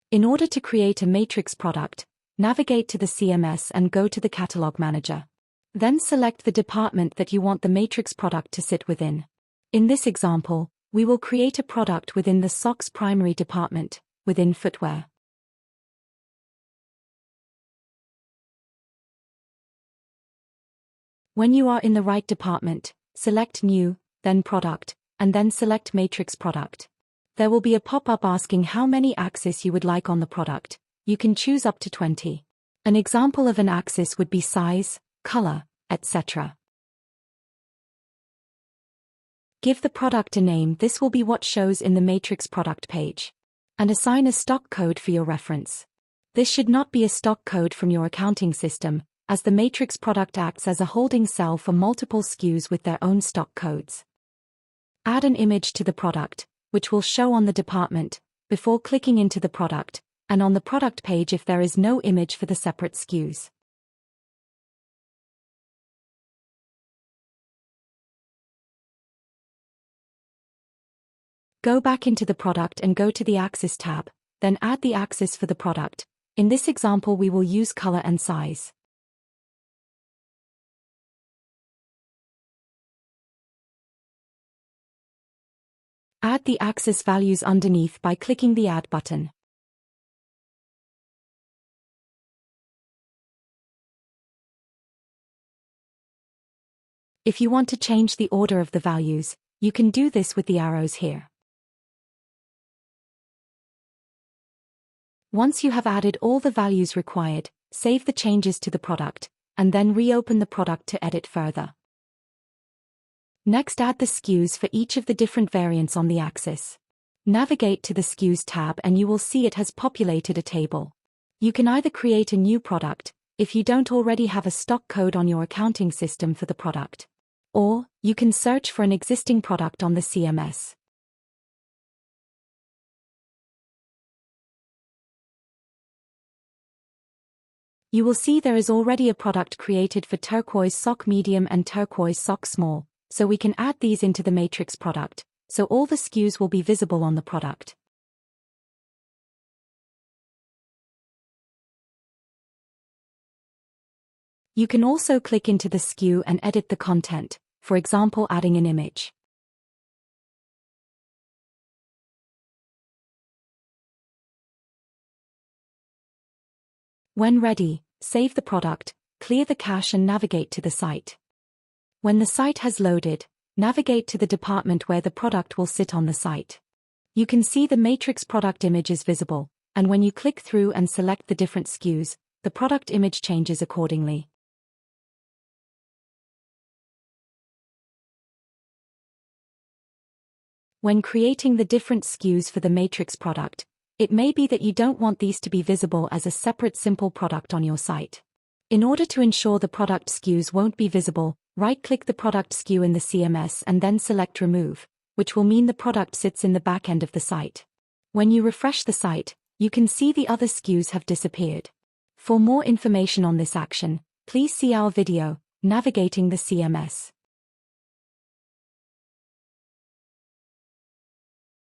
In order to create a matrix product, navigate to the CMS and go to the Catalog Manager. Then select the department that you want the matrix product to sit within. In this example, we will create a product within the socks primary department, within footwear. When you are in the right department, select New, then Product, and then select Matrix Product. There will be a pop-up asking how many axes you would like on the product. You can choose up to 20. An example of an axis would be size, color, etc. Give the product a name. This will be what shows in the matrix product page. And assign a stock code for your reference. This should not be a stock code from your accounting system, as the matrix product acts as a holding cell for multiple SKUs with their own stock codes. Add an image to the product, which will show on the department, before clicking into the product, and on the product page if there is no image for the separate SKUs. Go back into the product and go to the Axis tab, then add the axis for the product. In this example we will use color and size. Add the axis values underneath by clicking the Add button. If you want to change the order of the values, you can do this with the arrows here. Once you have added all the values required, save the changes to the product, and then reopen the product to edit further. Next, add the SKUs for each of the different variants on the axis. Navigate to the SKUs tab and you will see it has populated a table. You can either create a new product, if you don't already have a stock code on your accounting system for the product. Or, you can search for an existing product on the CMS. You will see there is already a product created for turquoise sock medium and turquoise sock small, so we can add these into the matrix product, so all the SKUs will be visible on the product. You can also click into the SKU and edit the content, for example adding an image. When ready, save the product, clear the cache and navigate to the site. When the site has loaded, navigate to the department where the product will sit on the site. You can see the matrix product image is visible, and when you click through and select the different SKUs, the product image changes accordingly. When creating the different SKUs for the matrix product, it may be that you don't want these to be visible as a separate simple product on your site. In order to ensure the product SKUs won't be visible, right-click the product SKU in the CMS and then select Remove, which will mean the product sits in the back end of the site. When you refresh the site, you can see the other SKUs have disappeared. For more information on this action, please see our video, Navigating the CMS.